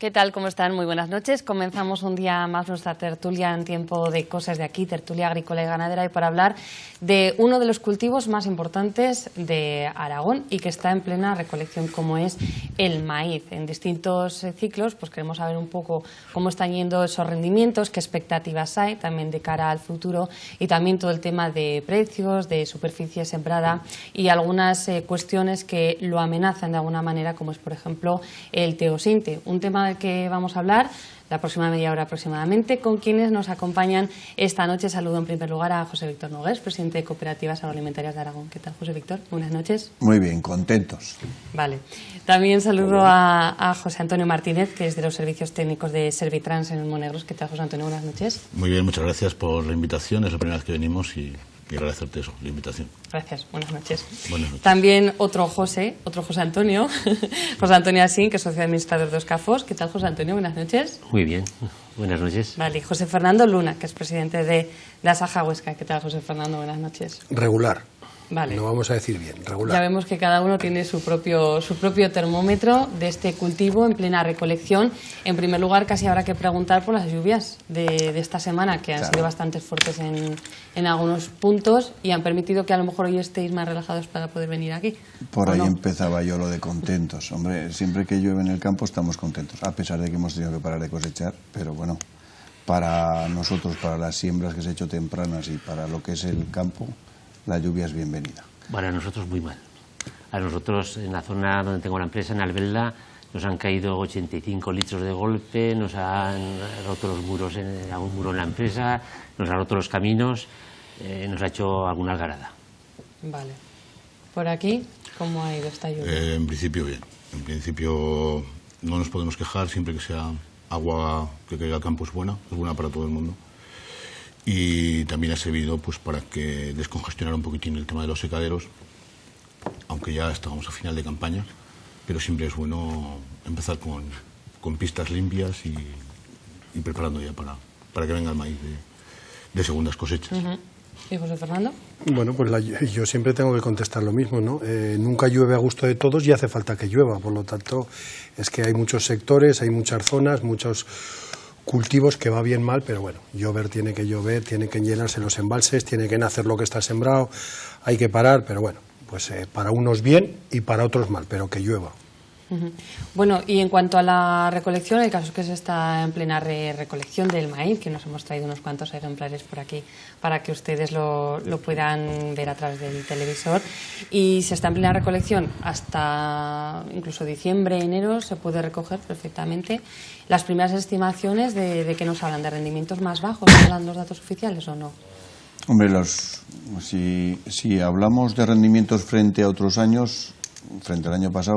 ¿Qué tal? ¿Cómo están? Muy buenas noches. Comenzamos un día más nuestra tertulia en tiempo de cosas de aquí, tertulia agrícola y ganadera, y para hablar de uno de los cultivos más importantes de Aragón y que está en plena recolección, como es el maíz. En distintos ciclos pues queremos saber un poco cómo están yendo esos rendimientos, qué expectativas hay también de cara al futuro y también todo el tema de precios, de superficie sembrada y algunas cuestiones que lo amenazan de alguna manera, como es por ejemplo el teosinte, un tema del que vamos a hablar la próxima media hora aproximadamente, con quienes nos acompañan esta noche. Saludo en primer lugar a José Víctor Nogués, presidente de Cooperativas Agroalimentarias de Aragón. ¿Qué tal, José Víctor? Buenas noches. Muy bien, contentos. Vale. También saludo a José Antonio Martínez, que es de los servicios técnicos de Servitrans en Monegros. ¿Qué tal, José Antonio? Buenas noches. Muy bien, muchas gracias por la invitación. Es la primera vez que venimos y agradecerte eso, la invitación. Gracias, buenas noches. Buenas noches. También otro José Antonio, José Antonio Asín, que es socio administrador de Oscafos. ¿Qué tal, José Antonio? Buenas noches. Muy bien, buenas noches. Vale, y José Fernando Luna, que es presidente de Asaja Huesca. ¿Qué tal, José Fernando? Buenas noches. Regular. Vale. No vamos a decir bien, regular. Ya vemos que cada uno tiene su propio termómetro de este cultivo en plena recolección. En primer lugar, casi habrá que preguntar por las lluvias de esta semana, que han sido bastante fuertes en algunos puntos y han permitido que a lo mejor hoy estéis más relajados para poder venir aquí. Por ahí empezaba yo lo de contentos. Hombre, siempre que llueve en el campo estamos contentos, a pesar de que hemos tenido que parar de cosechar, pero bueno, para nosotros, para las siembras que se han hecho tempranas y para lo que es el campo, la lluvia es bienvenida. Bueno, a nosotros muy mal. A nosotros, en la zona donde tengo la empresa, en Albelda, nos han caído 85 litros de golpe, nos han roto los muros, un muro en la empresa, nos han roto los caminos, nos ha hecho alguna algarada. Vale. ¿Por aquí cómo ha ido esta lluvia? En principio bien. En principio no nos podemos quejar, siempre que sea agua que caiga al campo es buena para todo el mundo. Y también ha servido pues para que descongestionara un poquitín el tema de los secaderos, aunque ya estábamos a final de campaña, pero siempre es bueno empezar con pistas limpias y preparando ya para que venga el maíz de segundas cosechas. ¿Y José Fernando? Bueno, pues yo siempre tengo que contestar lo mismo, ¿no? Nunca llueve a gusto de todos y hace falta que llueva, por lo tanto es que hay muchos sectores, hay muchas zonas, muchos cultivos que va bien mal, pero bueno, llover, tiene que llenarse los embalses, tiene que nacer lo que está sembrado, hay que parar, pero bueno, pues para unos bien y para otros mal, pero que llueva. Bueno, y en cuanto a la recolección, el caso es que se está en plena recolección del maíz, que nos hemos traído unos cuantos ejemplares por aquí para que ustedes lo puedan ver a través del televisor, y se está en plena recolección hasta incluso diciembre, enero, se puede recoger perfectamente. Las primeras estimaciones de que nos hablan de rendimientos más bajos, ¿hablan los datos oficiales o no? Hombre, si hablamos de rendimientos frente a otros años, frente al año pasado,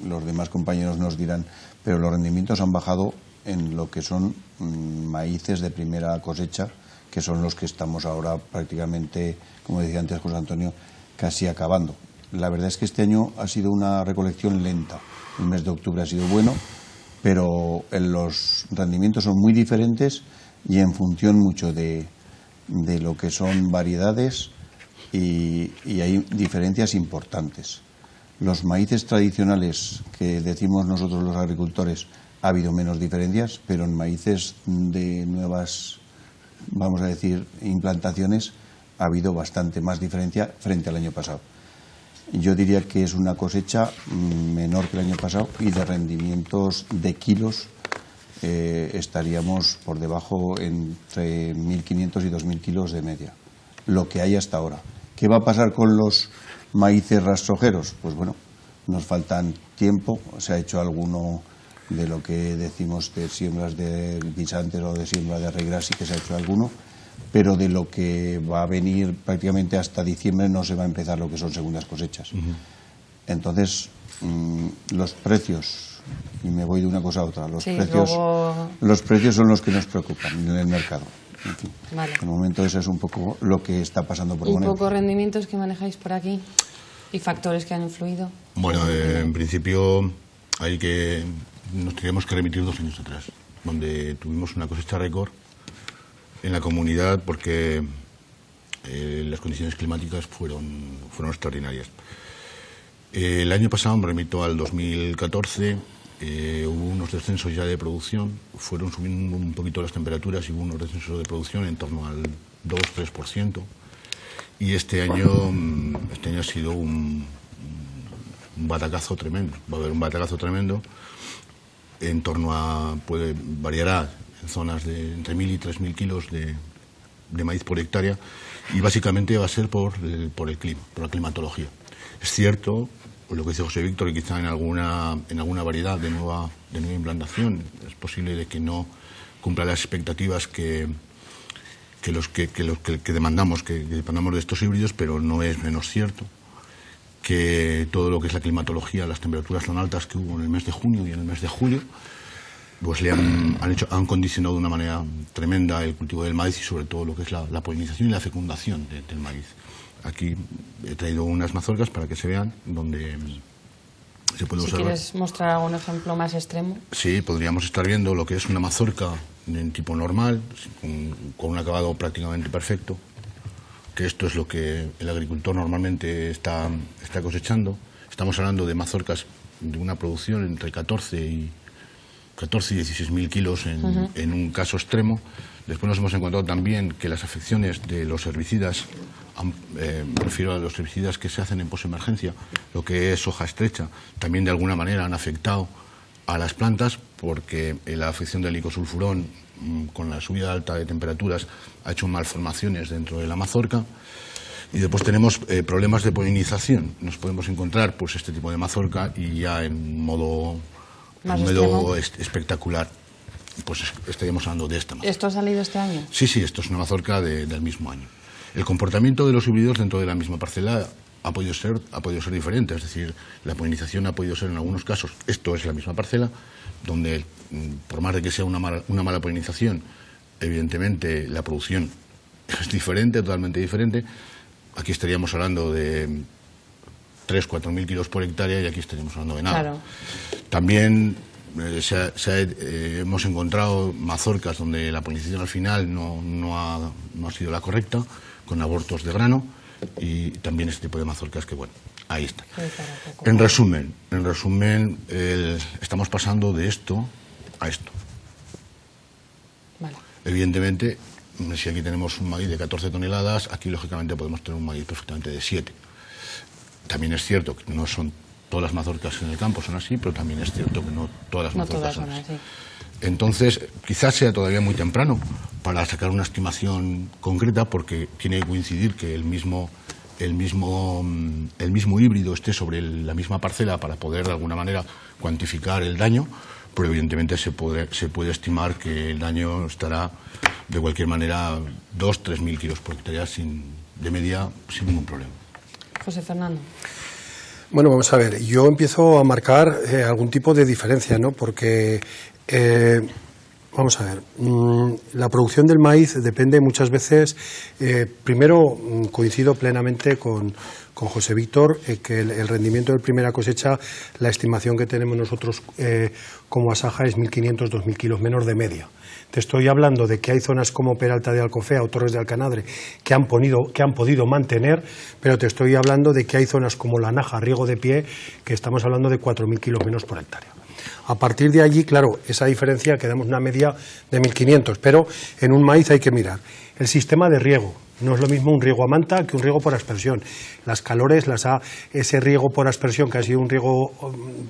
los demás compañeros nos dirán, pero los rendimientos han bajado en lo que son maíces de primera cosecha, que son los que estamos ahora prácticamente, como decía antes José Antonio, casi acabando. La verdad es que este año ha sido una recolección lenta. El mes de octubre ha sido bueno, pero los rendimientos son muy diferentes y en función mucho de lo que son variedades y hay diferencias importantes. Los maíces tradicionales que decimos nosotros los agricultores ha habido menos diferencias, pero en maíces de nuevas, vamos a decir, implantaciones ha habido bastante más diferencia frente al año pasado. Yo diría que es una cosecha menor que el año pasado y de rendimientos de kilos estaríamos por debajo entre 1.500 y 2.000 kilos de media, lo que hay hasta ahora. ¿Qué va a pasar con los maíces rastrojeros? Pues bueno, nos faltan tiempo, se ha hecho alguno de lo que decimos de siembras de guisantes o de siembra de regras, sí que se ha hecho alguno, pero de lo que va a venir prácticamente hasta diciembre no se va a empezar lo que son segundas cosechas. Entonces, los precios, y me voy de una cosa a otra, los precios son los que nos preocupan en el mercado. En fin, vale. De momento eso es un poco lo que está pasando por Monegros. ¿Un poco rendimientos que manejáis por aquí y factores que han influido? Bueno, en principio nos tenemos que remitir 2 años atrás, donde tuvimos una cosecha récord en la comunidad porque las condiciones climáticas fueron extraordinarias. El año pasado me remito al 2014, hubo unos descensos ya de producción, fueron subiendo un poquito las temperaturas y hubo unos descensos de producción en torno al 2-3%. Y este año ha sido un batacazo tremendo. Va a haber un batacazo tremendo en torno a, variará en zonas de entre 1.000 y 3.000 kilos de maíz por hectárea, y básicamente va a ser por el clima, por la climatología. Es cierto, lo que dice José Víctor, que quizá en alguna variedad de nueva implantación es posible de que no cumpla las expectativas que demandamos de estos híbridos, pero no es menos cierto que todo lo que es la climatología, las temperaturas tan altas que hubo en el mes de junio y en el mes de julio, pues han condicionado de una manera tremenda el cultivo del maíz y sobre todo lo que es la polinización y la fecundación del maíz. Aquí he traído unas mazorcas para que se vean donde se puede observar. ¿Quieres mostrar algún ejemplo más extremo? Sí, podríamos estar viendo lo que es una mazorca en tipo normal, con un acabado prácticamente perfecto, que esto es lo que el agricultor normalmente está cosechando. Estamos hablando de mazorcas de una producción entre 14 y 16.000 kilos en un caso extremo. Después nos hemos encontrado también que las afecciones de los herbicidas, me refiero a los herbicidas que se hacen en posemergencia, lo que es hoja estrecha, también de alguna manera han afectado a las plantas, porque la afección del licosulfurón con la subida alta de temperaturas ha hecho malformaciones dentro de la mazorca. Y después tenemos problemas de polinización. Nos podemos encontrar pues este tipo de mazorca y ya en modo espectacular, pues estaríamos hablando de esta mazorca. ¿Esto ha salido este año? Sí, esto es una mazorca del mismo año. El comportamiento de los híbridos dentro de la misma parcela ha podido ser diferente, es decir, la polinización ha podido ser en algunos casos, esto es la misma parcela, donde por más de que sea una mala polinización, evidentemente la producción es diferente, totalmente diferente. Aquí estaríamos hablando de 3.000-4.000 kilos por hectárea y aquí estaríamos hablando de nada. Claro. También hemos encontrado mazorcas donde la polinización al final no ha sido la correcta, con abortos de grano, y también este tipo de mazorcas que, bueno, ahí está. En resumen, estamos pasando de esto a esto. Vale. Evidentemente, si aquí tenemos un maíz de 14 toneladas, aquí lógicamente podemos tener un maíz perfectamente de 7. También es cierto que no son todas las mazorcas en el campo son así, pero también es cierto que no todas las mazorcas son así. Entonces, quizás sea todavía muy temprano para sacar una estimación concreta, porque tiene que coincidir que el mismo híbrido esté sobre la misma parcela para poder de alguna manera cuantificar el daño, pero evidentemente se puede estimar que el daño estará de cualquier manera 2.000-3.000 kilos por hectárea de media sin ningún problema. José Fernando. Bueno, vamos a ver, yo empiezo a marcar algún tipo de diferencia, ¿no? Porque, vamos a ver, la producción del maíz depende muchas veces, primero coincido plenamente con José Víctor, que el rendimiento de primera cosecha, la estimación que tenemos nosotros como Asaja es 1.500-2.000 kilos menos de media. Te estoy hablando de que hay zonas como Peralta de Alcofea o Torres de Alcanadre que han podido mantener, pero te estoy hablando de que hay zonas como La Naja, Riego de Pie, que estamos hablando de 4.000 kilos menos por hectárea. A partir de allí, claro, esa diferencia quedamos una media de 1.500, pero en un maíz hay que mirar el sistema de riego. No es lo mismo un riego a manta que un riego por aspersión. Las calores, ese riego por aspersión, que ha sido un riego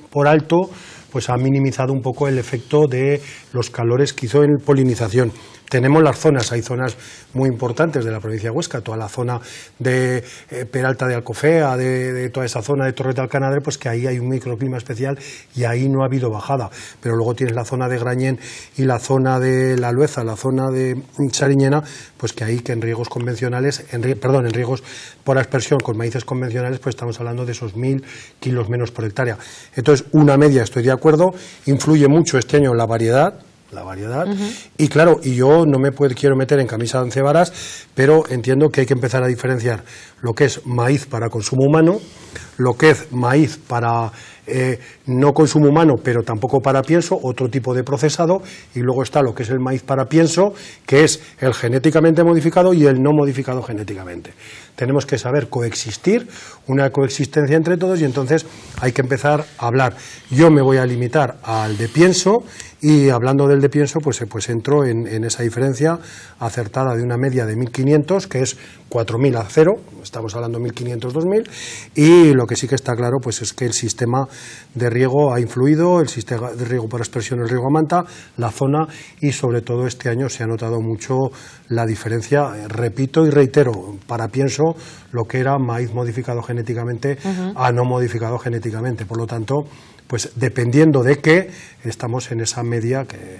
por alto, pues ha minimizado un poco el efecto de los calores que hizo en polinización. Tenemos las zonas, hay zonas muy importantes de la provincia de Huesca, toda la zona de Peralta de Alcofea, de toda esa zona de Torres de Alcanadre, pues que ahí hay un microclima especial y ahí no ha habido bajada. Pero luego tienes la zona de Grañén y la zona de La Lueza, la zona de Chariñena, pues que ahí que en riegos convencionales, en riegos por aspersión con maíces convencionales, pues estamos hablando de esos 1.000 kilos menos por hectárea. Entonces, una media, estoy de acuerdo, influye mucho este año la variedad, y claro, y yo no me quiero meter en camisa de once varas, pero entiendo que hay que empezar a diferenciar lo que es maíz para consumo humano, lo que es maíz para no consumo humano, pero tampoco para pienso, otro tipo de procesado, y luego está lo que es el maíz para pienso, que es el genéticamente modificado y el no modificado genéticamente. Tenemos que saber coexistir, una coexistencia entre todos, y entonces hay que empezar a hablar. Yo me voy a limitar al de pienso, y hablando del de pienso, pues entro en esa diferencia acertada de una media de 1.500, que es 4.000 a 0, estamos hablando 1.500-2.000, y lo que sí que está claro pues es que el sistema de riego ha influido, el sistema de riego por aspersión, el riego a manta, la zona, y sobre todo este año se ha notado mucho la diferencia, repito y reitero, para pienso lo que era maíz modificado genéticamente a no modificado genéticamente, por lo tanto, pues dependiendo de qué, estamos en esa media que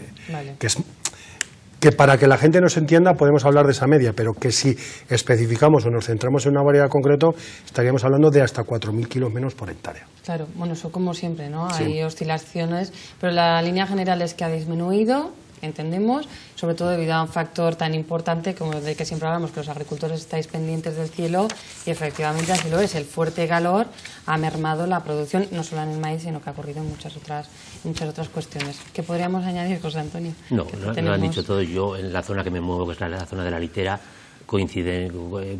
para que la gente nos entienda podemos hablar de esa media, pero que si especificamos o nos centramos en una variedad concreta, estaríamos hablando de hasta 4.000 kilos menos por hectárea. Claro, bueno, eso como siempre, ¿no? Sí. Hay oscilaciones, pero la línea general es que ha disminuido, entendemos, sobre todo debido a un factor tan importante como el de que siempre hablamos, que los agricultores estáis pendientes del cielo, y efectivamente así lo es. El fuerte calor ha mermado la producción, no solo en el maíz, sino que ha ocurrido en muchas otras cuestiones. ¿Qué podríamos añadir, José Antonio? No, lo han dicho todo. Yo, en la zona que me muevo, que es la zona de la litera, coincide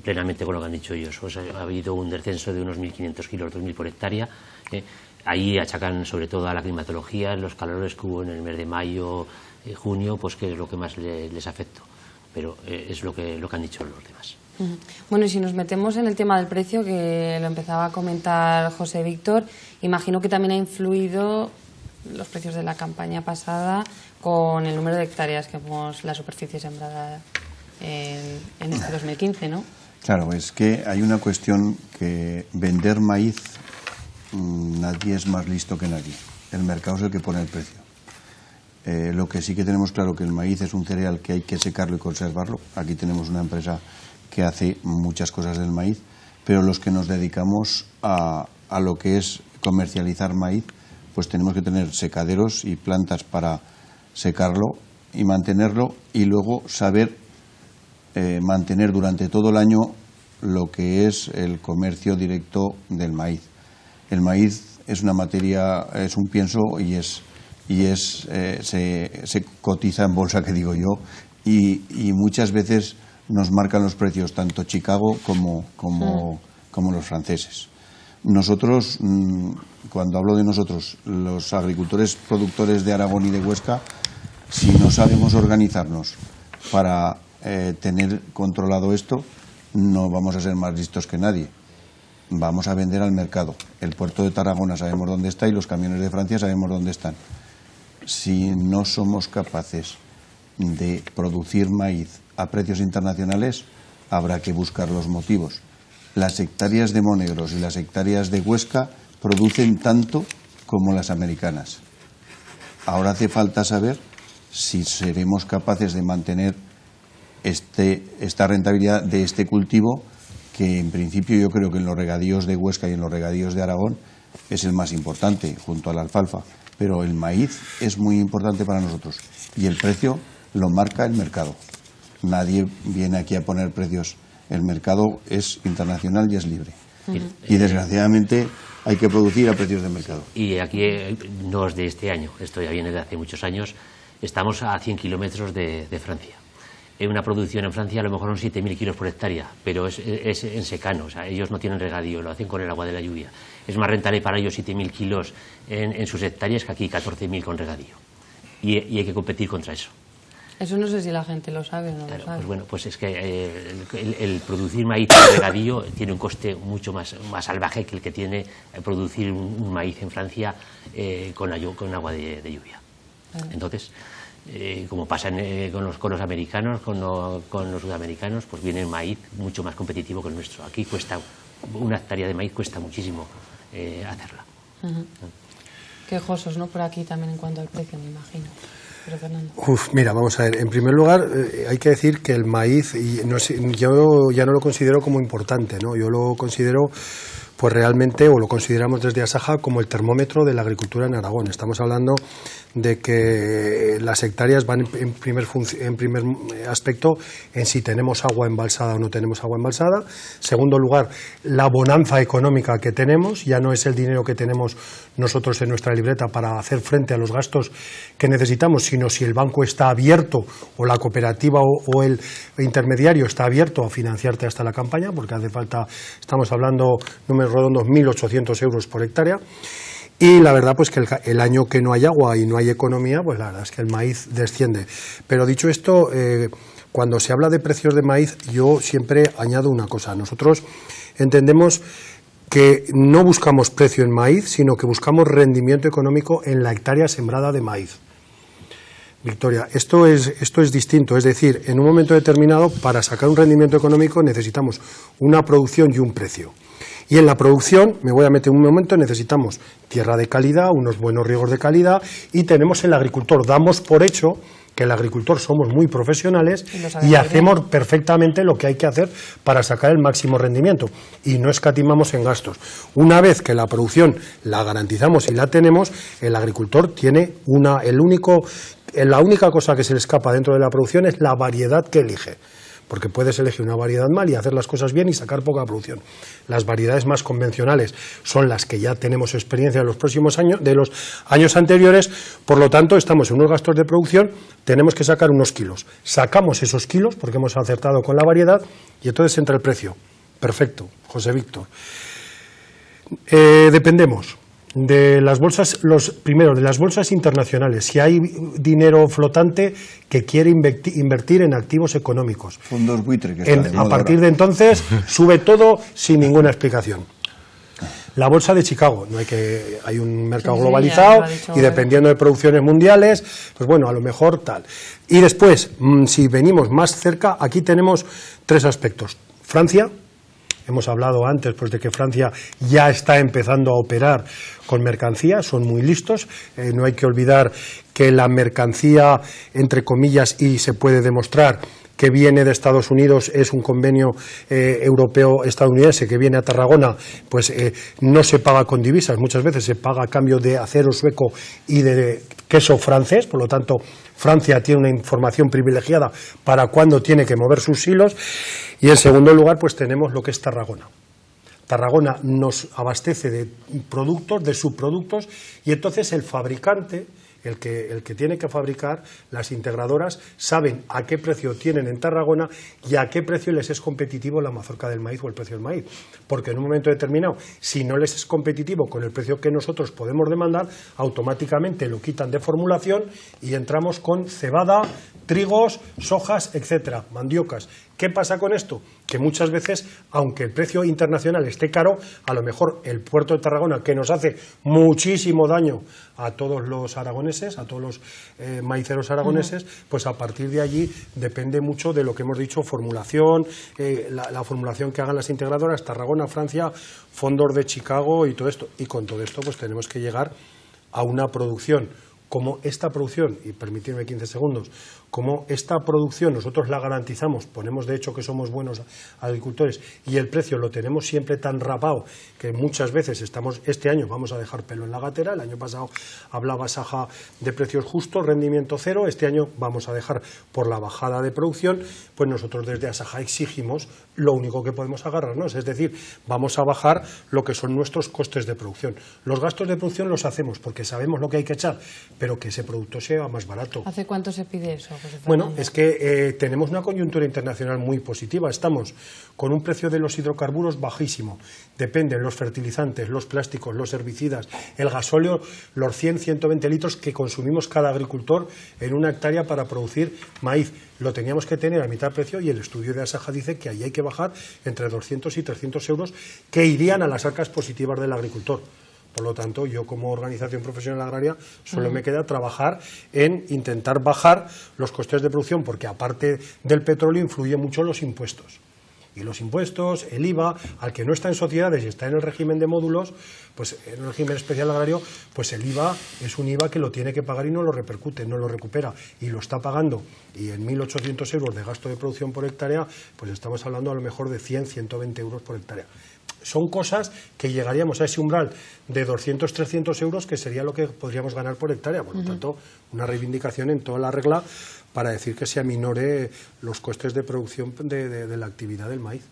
plenamente con lo que han dicho ellos. Pues ha habido un descenso de unos 1.500 kilos, 2.000 por hectárea. Ahí achacan sobre todo a la climatología, los calores que hubo en el mes de mayo, junio, pues que es lo que más les afectó, pero es lo que han dicho los demás. Bueno, y si nos metemos en el tema del precio, que lo empezaba a comentar José Víctor, imagino que también ha influido los precios de la campaña pasada con el número de hectáreas que hemos, la superficie sembrada en este 2015, ¿no? Claro, es que hay una cuestión que vender maíz, nadie es más listo que nadie. El mercado es el que pone el precio. Lo que sí que tenemos claro que el maíz es un cereal que hay que secarlo y conservarlo. Aquí tenemos una empresa que hace muchas cosas del maíz, pero los que nos dedicamos a lo que es comercializar maíz, pues tenemos que tener secaderos y plantas para secarlo y mantenerlo, y luego saber mantener durante todo el año lo que es el comercio directo del maíz. El maíz es una materia, es un pienso se cotiza en bolsa, que digo yo, y muchas veces nos marcan los precios tanto Chicago como los franceses. Nosotros, cuando hablo de nosotros, los agricultores productores de Aragón y de Huesca, si no sabemos organizarnos para tener controlado esto, no vamos a ser más listos que nadie. Vamos a vender al mercado. El puerto de Tarragona sabemos dónde está y los camiones de Francia sabemos dónde están. Si no somos capaces de producir maíz a precios internacionales, habrá que buscar los motivos. Las hectáreas de Monegros y las hectáreas de Huesca producen tanto como las americanas. Ahora hace falta saber si seremos capaces de mantener esta rentabilidad de este cultivo, que en principio yo creo que en los regadíos de Huesca y en los regadíos de Aragón es el más importante, junto a la alfalfa. Pero el maíz es muy importante para nosotros y el precio lo marca el mercado. Nadie viene aquí a poner precios. El mercado es internacional y es libre. Y desgraciadamente hay que producir a precios de mercado. Y aquí no es de este año, esto ya viene de hace muchos años. Estamos a 100 kilómetros de Francia. Una producción en Francia a lo mejor son 7.000 kilos por hectárea, pero es en secano, o sea, ellos no tienen regadío, lo hacen con el agua de la lluvia. Es más rentable para ellos 7.000 kilos en sus hectáreas que aquí 14.000 con regadío. Y hay que competir contra eso. Eso no sé si la gente lo sabe o no Claro, lo sabe. pues bueno, pues es que el producir maíz con regadío tiene un coste mucho más salvaje que el que tiene producir un maíz en Francia con agua de lluvia. Entonces, como pasa con los americanos, con los sudamericanos, pues viene el maíz mucho más competitivo que el nuestro. Aquí una hectárea de maíz cuesta muchísimo hacerla. Quejosos, ¿no? Por aquí también en cuanto al precio, me imagino. Pero Fernando. Mira, vamos a ver. En primer lugar, hay que decir que el maíz, yo ya no lo considero como importante, ¿no? Yo lo considero, pues realmente, o lo consideramos desde Asaja como el termómetro de la agricultura en Aragón. Estamos hablando de que las hectáreas van en primer aspecto en si tenemos agua embalsada o no tenemos agua embalsada. Segundo lugar, la bonanza económica que tenemos, ya no es el dinero que tenemos nosotros en nuestra libreta para hacer frente a los gastos que necesitamos, sino si el banco está abierto o la cooperativa o el intermediario está abierto a financiarte hasta la campaña, porque hace falta, estamos hablando números redondos, 1.800 euros por hectárea. Y la verdad pues que el año que no hay agua y no hay economía, pues la verdad es que el maíz desciende. Pero dicho esto, cuando se habla de precios de maíz, yo siempre añado una cosa. Nosotros entendemos que no buscamos precio en maíz, sino que buscamos rendimiento económico en la hectárea sembrada de maíz. Victoria, esto es distinto, es decir, en un momento determinado, para sacar un rendimiento económico necesitamos una producción y un precio. Y en la producción, me voy a meter un momento, necesitamos tierra de calidad, unos buenos riegos de calidad, y tenemos el agricultor. Damos por hecho que el agricultor somos muy profesionales y hacemos perfectamente lo que hay que hacer para sacar el máximo rendimiento. Y no escatimamos en gastos. Una vez que la producción la garantizamos y la tenemos, el agricultor tiene la única cosa que se le escapa dentro de la producción es la variedad que elige. Porque puedes elegir una variedad mal y hacer las cosas bien y sacar poca producción. Las variedades más convencionales son las que ya tenemos experiencia en los próximos años, de los años anteriores, por lo tanto estamos en unos gastos de producción, tenemos que sacar unos kilos. Sacamos esos kilos porque hemos acertado con la variedad y entonces entra el precio. Perfecto, José Víctor. Dependemos de las bolsas, primero de las bolsas internacionales, si hay dinero flotante que quiere invertir en activos económicos. Fondos buitre que están a partir de entonces sube todo sin ninguna explicación. La bolsa de Chicago, hay un mercado globalizado y dependiendo de producciones mundiales, pues bueno, a lo mejor tal. Y después, si venimos más cerca, aquí tenemos tres aspectos. Francia. Hemos hablado antes pues, de que Francia ya está empezando a operar con mercancía, son muy listos. No hay que olvidar que la mercancía, entre comillas, y se puede demostrar que viene de Estados Unidos, es un convenio europeo-estadounidense que viene a Tarragona, pues no se paga con divisas, muchas veces se paga a cambio de acero sueco y de queso francés, por lo tanto Francia tiene una información privilegiada para cuando tiene que mover sus hilos. Y en segundo lugar, pues tenemos lo que es Tarragona. Tarragona nos abastece de productos, de subproductos, y entonces el fabricante, el que tiene que fabricar, las integradoras, saben a qué precio tienen en Tarragona y a qué precio les es competitivo la mazorca del maíz o el precio del maíz. Porque en un momento determinado, si no les es competitivo con el precio que nosotros podemos demandar, automáticamente lo quitan de formulación y entramos con cebada, trigos, sojas, etcétera, mandiocas. ¿Qué pasa con esto? Que muchas veces, aunque el precio internacional esté caro, a lo mejor el puerto de Tarragona, que nos hace muchísimo daño a todos los aragoneses, a todos los maiceros aragoneses, pues a partir de allí depende mucho de lo que hemos dicho, formulación, la formulación que hagan las integradoras, Tarragona, Francia, fondos de Chicago y todo esto. Y con todo esto pues tenemos que llegar a una producción. Como esta producción, y permitirme 15 segundos, como esta producción nosotros la garantizamos, ponemos de hecho que somos buenos agricultores y el precio lo tenemos siempre tan rapado que muchas veces este año vamos a dejar pelo en la gatera, el año pasado hablaba Saja de precios justos, rendimiento cero, este año vamos a dejar por la bajada de producción, pues nosotros desde Asaja exigimos lo único que podemos agarrarnos, es decir, vamos a bajar lo que son nuestros costes de producción. Los gastos de producción los hacemos porque sabemos lo que hay que echar, pero que ese producto sea más barato. ¿Hace cuánto se pide eso, José Fernando? Bueno, es que tenemos una coyuntura internacional muy positiva. Estamos con un precio de los hidrocarburos bajísimo. Dependen los fertilizantes, los plásticos, los herbicidas, el gasóleo, los 100, 120 litros que consumimos cada agricultor en una hectárea para producir maíz. Lo teníamos que tener a mitad de precio y el estudio de Asaja dice que ahí hay que bajar entre 200 y 300 euros que irían a las arcas positivas del agricultor. Por lo tanto, yo como organización profesional agraria solo me queda trabajar en intentar bajar los costes de producción, porque aparte del petróleo influyen mucho los impuestos. Y los impuestos, el IVA, al que no está en sociedades y está en el régimen de módulos, pues en el régimen especial agrario, pues el IVA es un IVA que lo tiene que pagar y no lo repercute, no lo recupera, y lo está pagando. Y en 1.800 euros de gasto de producción por hectárea, pues estamos hablando a lo mejor de 100, 120 euros por hectárea. son cosas que llegaríamos a ese umbral de 200, 300 euros, que sería lo que podríamos ganar por hectárea. Por lo tanto, una reivindicación en toda la regla para decir que se aminore los costes de producción de la actividad del maíz.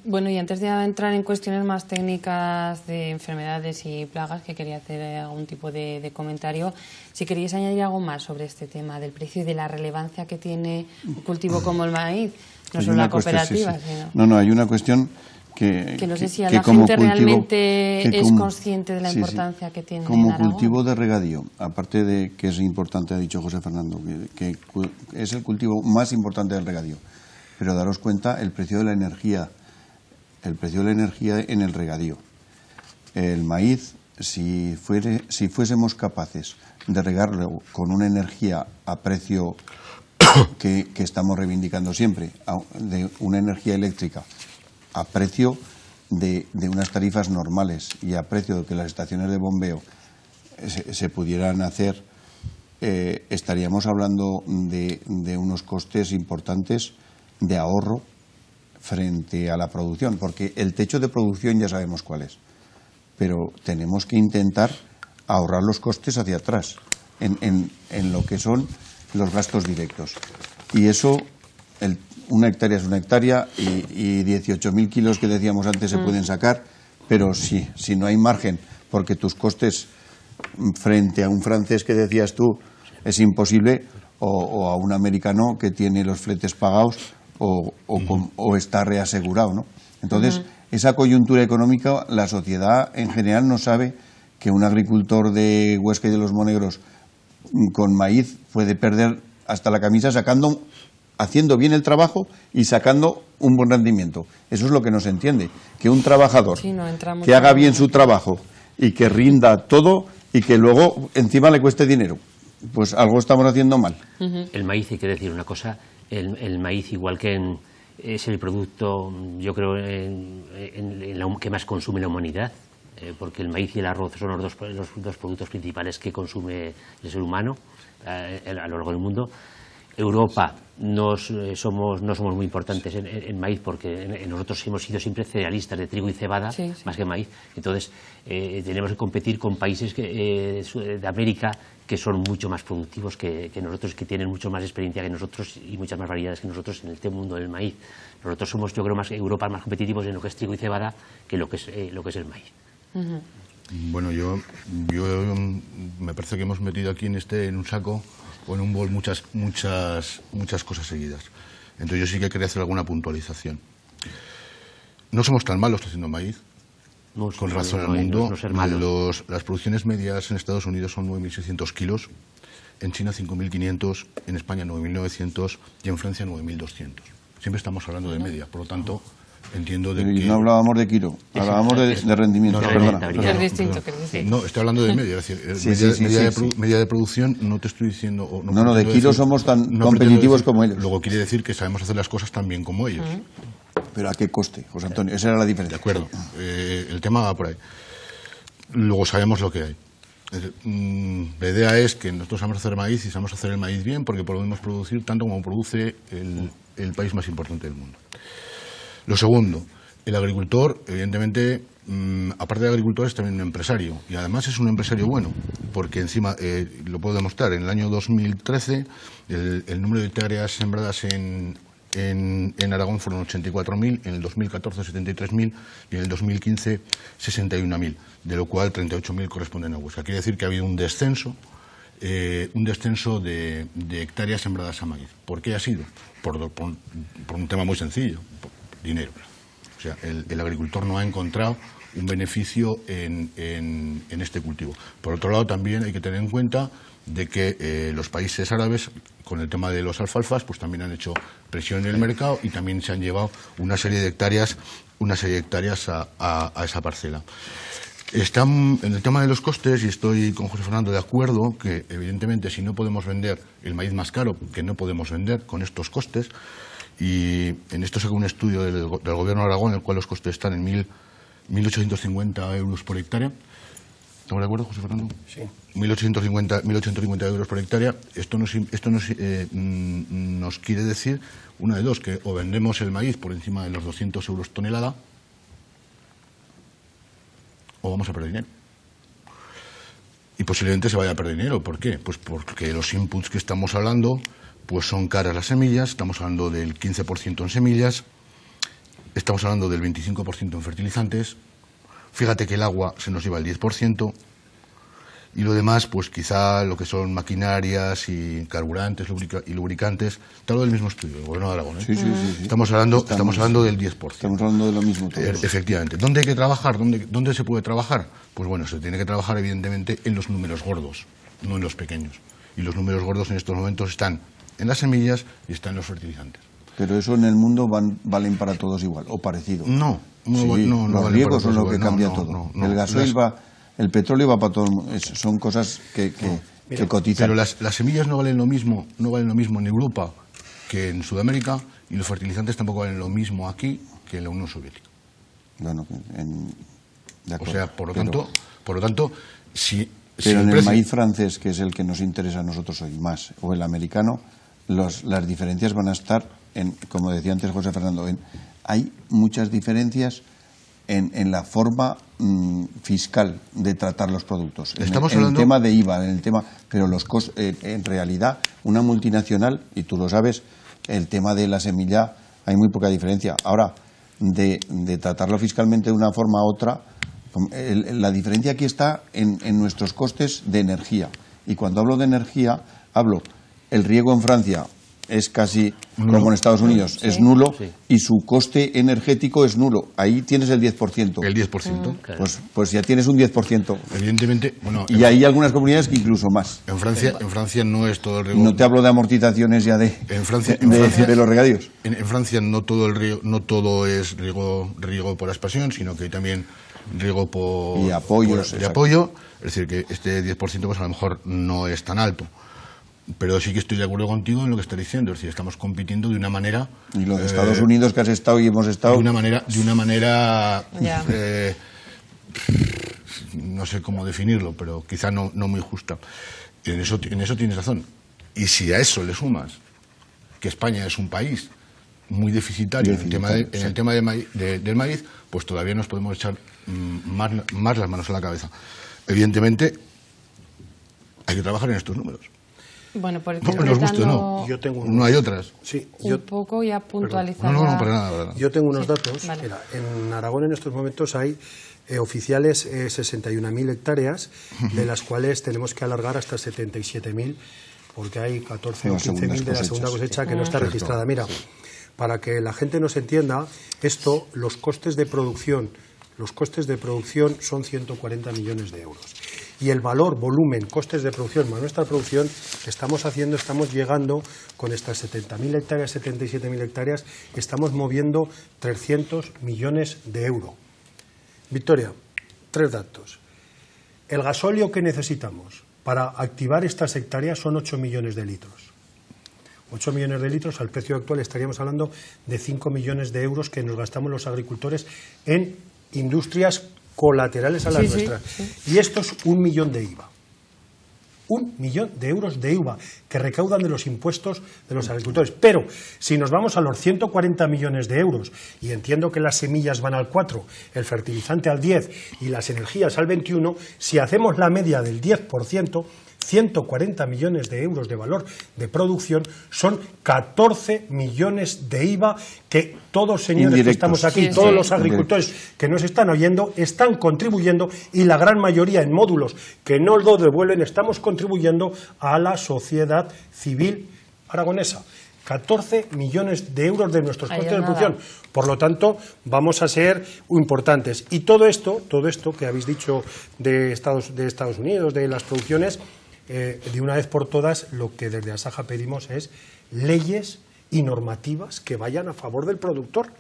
Bueno, y antes de entrar en cuestiones más técnicas de enfermedades y plagas, que quería hacer algún tipo de comentario, si queríais añadir algo más sobre este tema del precio y de la relevancia que tiene un cultivo como el maíz, no solo la cooperativa, sino... No, hay una cuestión que no sé si la gente realmente es consciente de la importancia que tiene como en Aragón. cultivo de regadío, aparte de que es importante, ha dicho José Fernando, que es el cultivo más importante del regadío, pero daros cuenta el precio de la energía en el regadío. El maíz, si fuésemos capaces de regarlo con una energía a precio que estamos reivindicando siempre, de una energía eléctrica a precio de unas tarifas normales y a precio de que las estaciones de bombeo se pudieran hacer, estaríamos hablando de unos costes importantes de ahorro frente a la producción, porque el techo de producción ya sabemos cuál es, pero tenemos que intentar ahorrar los costes hacia atrás en lo que son los gastos directos. Y eso, una hectárea es una hectárea y 18.000 kilos que decíamos antes se pueden sacar, pero si no hay margen, porque tus costes frente a un francés que decías tú es imposible, o a un americano que tiene los fletes pagados o está reasegurado, ¿no? Entonces, esa coyuntura económica, la sociedad en general no sabe que un agricultor de Huesca y de los Monegros con maíz puede perder hasta la camisa haciendo bien el trabajo y sacando un buen rendimiento. Eso es lo que no se entiende, que un trabajador que haga bien su trabajo y que rinda todo y que luego encima le cueste dinero, pues algo estamos haciendo mal. El maíz, hay que decir una cosa, el maíz, igual que es el producto, yo creo, que más consume la humanidad, porque el maíz y el arroz son los dos productos principales que consume el ser humano a lo largo del mundo. Europa no somos muy importantes en maíz, porque nosotros hemos sido siempre cerealistas de trigo y cebada, más que maíz. Entonces tenemos que competir con países de América que son mucho más productivos que nosotros, que tienen mucho más experiencia que nosotros y muchas más variedades que nosotros en el mundo del maíz. Nosotros somos, yo creo, Europa más competitivos en lo que es trigo y cebada que lo que es el maíz. Bueno, yo me parece que hemos metido aquí en un saco o en un bol muchas cosas seguidas. Entonces yo sí que quería hacer alguna puntualización. No somos tan malos haciendo maíz, con razón al mundo. Las producciones medias en Estados Unidos son 9.600 kilos, en China 5.500, en España 9.900 y en Francia 9.200. Siempre estamos hablando de media, por lo tanto... Entiendo de que... No hablábamos de kilo, hablábamos de rendimiento. Es distinto, no, estoy hablando de media, es decir, media de producción, no te estoy diciendo... No, de kilos somos tan competitivos como ellos. Luego quiere decir que sabemos hacer las cosas tan bien como ellos. Pero ¿a qué coste, José Antonio? Esa era la diferencia. De acuerdo, el tema va por ahí. Luego sabemos lo que hay. La idea es que nosotros sabemos hacer maíz y sabemos hacer el maíz bien, porque podemos producir tanto como produce el país más importante del mundo. Lo segundo, el agricultor, evidentemente, aparte de agricultor, es también un empresario. Y además es un empresario bueno, porque encima, lo puedo demostrar, en el año 2013 el número de hectáreas sembradas en Aragón fueron 84.000, en el 2014 73.000 y en el 2015 61.000, de lo cual 38.000 corresponden a Huesca. Quiere decir que ha habido un descenso de hectáreas sembradas a maíz. ¿Por qué ha sido? Por un tema muy sencillo. Dinero. O sea, el agricultor no ha encontrado un beneficio en este cultivo. Por otro lado, también hay que tener en cuenta de que los países árabes, con el tema de los alfalfas, pues también han hecho presión en el mercado y también se han llevado una serie de hectáreas a esa parcela. En el tema de los costes, y estoy con José Fernando de acuerdo, que evidentemente si no podemos vender el maíz más caro, que no podemos vender con estos costes, y en esto saca un estudio del Gobierno de Aragón, en el cual los costes están en 1.850 euros por hectárea. ¿Estamos de acuerdo, José Fernando? Sí. 1.850 euros por hectárea. Esto nos quiere decir una de dos, que o vendemos el maíz por encima de los 200 euros tonelada, o vamos a perder dinero. Y posiblemente se vaya a perder dinero. ¿Por qué? Pues porque los inputs que estamos hablando pues son caras las semillas, estamos hablando del 15% en semillas, estamos hablando del 25% en fertilizantes, fíjate que el agua se nos lleva el 10%, y lo demás, pues quizá lo que son maquinarias y carburantes y lubricantes, todo del mismo estudio, el Gobierno de Aragón. Sí. Estamos hablando del 10%. Estamos hablando de lo mismo todos. Efectivamente. ¿Dónde hay que trabajar? ¿Dónde se puede trabajar? Pues bueno, se tiene que trabajar evidentemente en los números gordos, no en los pequeños. Y los números gordos en estos momentos están en las semillas y están en los fertilizantes. Pero eso en el mundo valen para todos igual, o parecido. No, los riegos son lo que cambia todo. El gasoil el petróleo va para todo el mundo. Son cosas que cotizan. Pero las semillas no valen lo mismo en Europa que en Sudamérica, y los fertilizantes tampoco valen lo mismo aquí que en la Unión Soviética. Bueno, de acuerdo. O sea, por lo tanto, si pero en el precio... maíz francés, que es el que nos interesa a nosotros hoy más, o el americano, las diferencias van a estar como decía antes José Fernando, hay muchas diferencias en la forma fiscal de tratar los productos. En el tema de IVA, pero los costos, en realidad, una multinacional, y tú lo sabes, el tema de la semilla, hay muy poca diferencia. Ahora, de tratarlo fiscalmente de una forma u otra, la diferencia aquí está en nuestros costes de energía. Y cuando hablo de energía, el riego en Francia es casi como en Estados Unidos, es nulo, y su coste energético es nulo. Ahí tienes el 10%. El 10%. Pues ya tienes un 10%. Evidentemente, y hay algunas comunidades que incluso más. En Francia no es todo el riego. No te hablo de amortizaciones ya de los regadíos. En Francia no todo es riego por aspersión, sino que hay también riego por apoyo. Es decir, que este 10% pues a lo mejor no es tan alto. Pero sí que estoy de acuerdo contigo en lo que estás diciendo, es decir, estamos compitiendo de una manera... Y los Estados Unidos que has estado y hemos estado... De una manera no sé cómo definirlo, pero quizá no muy justa. En eso tienes razón. Y si a eso le sumas que España es un país muy deficitario en el tema del maíz, pues todavía nos podemos echar más las manos a la cabeza. Evidentemente, hay que trabajar en estos números. Bueno, por nos guste, no. Yo tengo no hay otras. Sí, un poco ya puntualizado. No, para nada. Yo tengo unos datos. Vale. Mira, en Aragón en estos momentos hay oficiales 61.000 hectáreas, de las cuales tenemos que alargar hasta 77.000, porque hay 14 o 15.000 de la segunda cosecha que no está registrada. Mira, para que la gente nos entienda, los costes de producción son 140 millones de euros. Y el volumen, costes de producción, más nuestra producción, estamos llegando con estas 70.000 hectáreas, 77.000 hectáreas, estamos moviendo 300 millones de euros. Victoria, 3 datos. El gasóleo que necesitamos para activar estas hectáreas son 8 millones de litros. 8 millones de litros, al precio actual estaríamos hablando de 5 millones de euros que nos gastamos los agricultores en industrias colaterales a las nuestras. Y esto es 1 millón de IVA. 1 millón de euros de IVA que recaudan de los impuestos de los agricultores. Pero si nos vamos a los 140 millones de euros, y entiendo que las semillas van al 4, el fertilizante al 10 y las energías al 21, si hacemos la media del 10%, 140 millones de euros de valor de producción son 14 millones de IVA que todos, señores que estamos aquí, todos los agricultores que nos están oyendo, están contribuyendo, y la gran mayoría en módulos que no lo devuelven, estamos contribuyendo a la sociedad civil aragonesa. 14 millones de euros de nuestros costes de producción. Por lo tanto, vamos a ser importantes. Y todo esto que habéis dicho de Estados Unidos, de las producciones, de una vez por todas, lo que desde Asaja pedimos es leyes y normativas que vayan a favor del productor,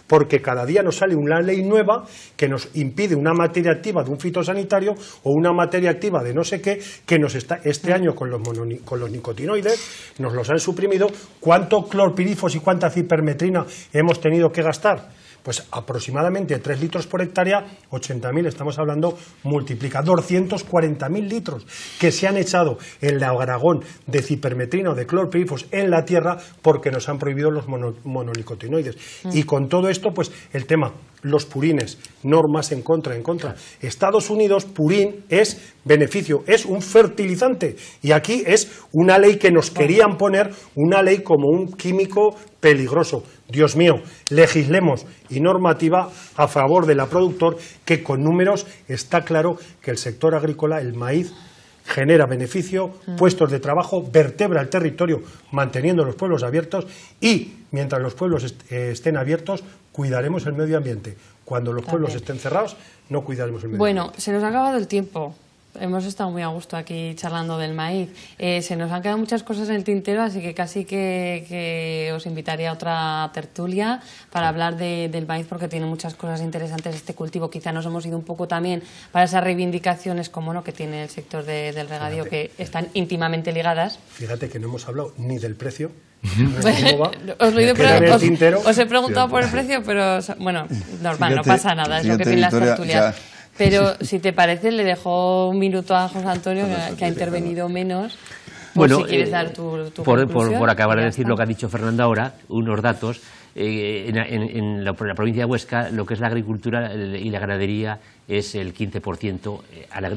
porque cada día nos sale una ley nueva que nos impide una materia activa de un fitosanitario o una materia activa de no sé qué, que nos está este año con los nicotinoides nos los han suprimido. ¿Cuánto clorpirifos y cuánta cipermetrina hemos tenido que gastar? Pues aproximadamente 3 litros por hectárea, 80.000, estamos hablando, multiplica 240.000 litros que se han echado en la Aragón de cipermetrina o de clorpirifos en la tierra porque nos han prohibido los mononicotinoides. Y con todo esto, pues el tema los purines, normas en contra. Estados Unidos, purín es beneficio, es un fertilizante. Y aquí es una ley que nos querían poner, una ley como un químico peligroso. Dios mío, legislemos y normativa a favor del productor, que con números está claro que el sector agrícola, el maíz, genera beneficio, puestos de trabajo, vertebra el territorio manteniendo los pueblos abiertos, y mientras los pueblos estén abiertos cuidaremos el medio ambiente. Cuando los pueblos estén cerrados no cuidaremos el medio ambiente. Bueno, se nos ha acabado el tiempo. Hemos estado muy a gusto aquí charlando del maíz. Se nos han quedado muchas cosas en el tintero, así que casi que os invitaría a otra tertulia para hablar del maíz, porque tiene muchas cosas interesantes este cultivo. Quizá nos hemos ido un poco también para esas reivindicaciones, como no, que tiene el sector del regadío, que están íntimamente ligadas. Fíjate que no hemos hablado ni del precio. Os he preguntado por el precio, pero bueno, normal, no pasa nada, es lo que tienen las tertulias. Pero si te parece, le dejo un minuto a José Antonio, que ha intervenido menos. Bueno, si quieres dar tu por acabar de decir lo que ha dicho Fernando ahora, unos datos. En la provincia de Huesca, lo que es la agricultura y la ganadería es el 15%,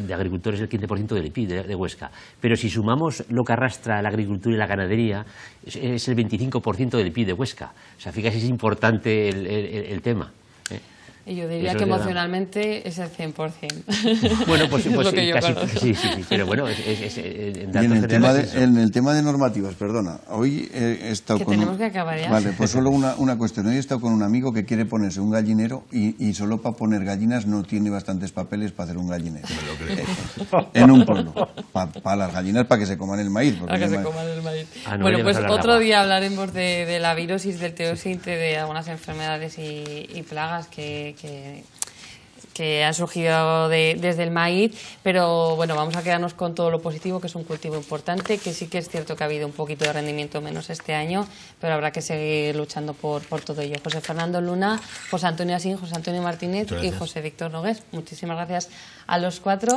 de agricultores el 15% del PIB de Huesca. Pero si sumamos lo que arrastra la agricultura y la ganadería, es el 25% del PIB de Huesca. O sea, fíjate, es importante el tema. Y yo diría que emocionalmente es el 100%. Bueno, pues casi, sí, pero bueno, en el tema de normativas, perdona, hoy he estado que con... tenemos que acabar ya. Vale, pues solo una cuestión. Hoy he estado con un amigo que quiere ponerse un gallinero y solo para poner gallinas no tiene bastantes papeles para hacer un gallinero. En un pueblo. Para las gallinas, para que se coman el maíz. Para que se coman el maíz. No, bueno, pues otro día hablaremos de la virosis, del teosinte, de algunas enfermedades y plagas que han surgido desde el maíz, pero bueno, vamos a quedarnos con todo lo positivo, que es un cultivo importante, que sí que es cierto que ha habido un poquito de rendimiento menos este año, pero habrá que seguir luchando por todo ello. José Fernando Luna, José Antonio Asín, José Antonio Martínez y José Víctor Nogués, muchísimas gracias a los cuatro.